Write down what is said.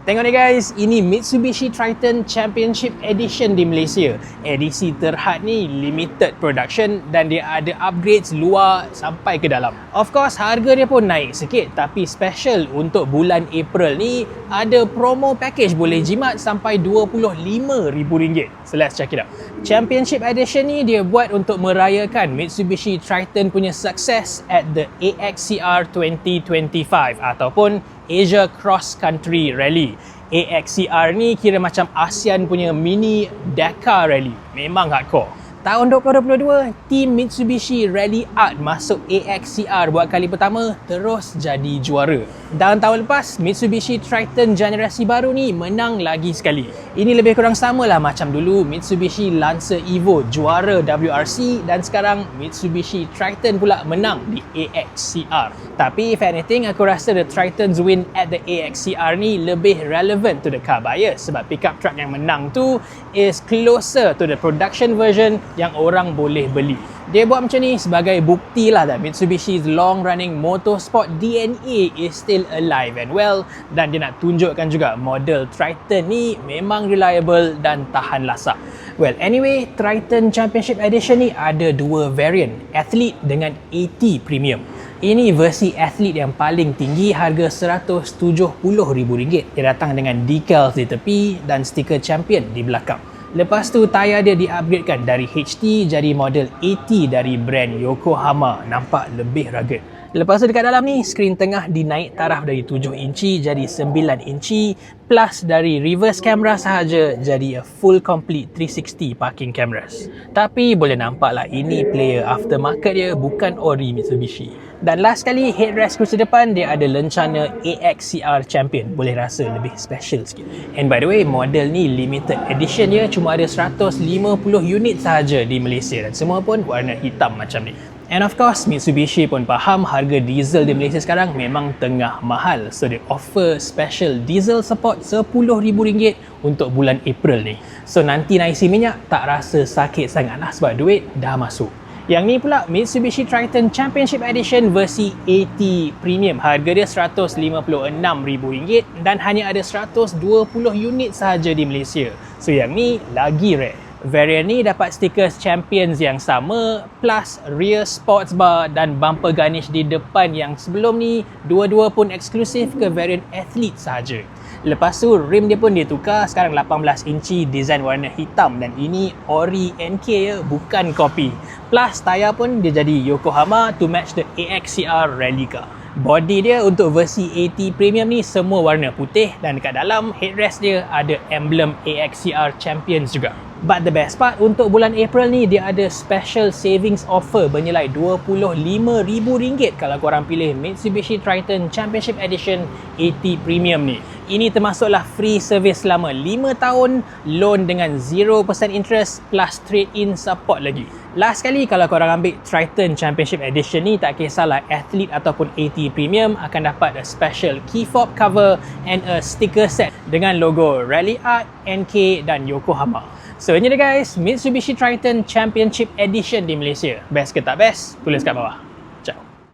Tengok ni guys, ini Mitsubishi Triton Championship Edition di Malaysia. Edisi terhad ni limited production dan dia ada upgrades luar sampai ke dalam. Of course, harga dia pun naik sikit, tapi special untuk bulan April ni ada promo package boleh jimat sampai RM25,000. So let's check it out. Championship Edition ni dia buat untuk merayakan Mitsubishi Triton punya sukses at the AXCR 2025 ataupun Asia Cross Country Rally. AXCR ni kira macam ASEAN punya mini Dakar Rally. Memang hardcore. Tahun 2022, tim Mitsubishi Rally Art masuk AXCR buat kali pertama, terus jadi juara. Dan tahun lepas, Mitsubishi Triton generasi baru ni menang lagi sekali. Ini lebih kurang samalah macam dulu Mitsubishi Lancer Evo juara WRC dan sekarang Mitsubishi Triton pula menang di AXCR. Tapi if anything, aku rasa the Triton's win at the AXCR ni lebih relevant to the car buyers sebab pickup truck yang menang tu is closer to the production version yang orang boleh beli. Dia buat macam ni sebagai bukti lah that Mitsubishi's long-running motorsport DNA is still alive and well, dan dia nak tunjukkan juga model Triton ni memang reliable dan tahan lasak. Well, anyway, Triton Championship Edition ni ada dua variant, Athlete dengan AT Premium. Ini versi Athlete yang paling tinggi, harga RM170,000. Dia datang dengan decals di tepi dan stiker champion di belakang. Lepas tu tayar dia di-upgradekan dari HT jadi model AT dari brand Yokohama, nampak lebih rugged. Lepas tu dekat dalam ni, skrin tengah dinaik taraf dari 7 inci jadi 9 inci, plus dari reverse camera sahaja jadi a full complete 360 parking cameras. Tapi boleh nampak lah ini player aftermarket dia, bukan ori Mitsubishi. Dan last sekali, headrest kerusi depan dia ada lencana AXCR Champion, boleh rasa lebih special sikit. And by the way, model ni limited edition dia, cuma ada 150 unit sahaja di Malaysia dan semua pun warna hitam macam ni. And of course, Mitsubishi pun faham harga diesel di Malaysia sekarang memang tengah mahal. So, dia offer special diesel support RM10,000 untuk bulan April ni. So, nanti nak isi minyak tak rasa sakit sangat lah sebab duit dah masuk. Yang ni pula Mitsubishi Triton Championship Edition versi AT Premium. Harga dia RM156,000 dan hanya ada 120 unit sahaja di Malaysia. So, yang ni lagi rare. Variant ni dapat stickers Champions yang sama plus rear sports bar dan bumper garnish di depan yang sebelum ni dua-dua pun eksklusif ke variant Athlete sahaja. Lepas tu rim dia pun dia tukar, sekarang 18 inci design warna hitam dan ini ori NK ya, bukan copy. Plus tayar pun dia jadi Yokohama to match the AXCR Rally car. Body dia untuk versi AT Premium ni semua warna putih dan dekat dalam headrest dia ada emblem AXCR Champions juga. But the best part, untuk bulan April ni dia ada special savings offer bernilai RM25,000 kalau korang pilih Mitsubishi Triton Championship Edition AT Premium ni. Ini termasuklah free service selama 5 tahun, loan dengan 0% interest plus trade-in support lagi. Last sekali, kalau korang ambil Triton Championship Edition ni, tak kisahlah Athlete ataupun AT Premium, akan dapat a special key fob cover and a sticker set dengan logo Rally Art, NK dan Yokohama. So ini dia guys, Mitsubishi Triton Championship Edition di Malaysia. Best ke tak best? Tulis kat bawah.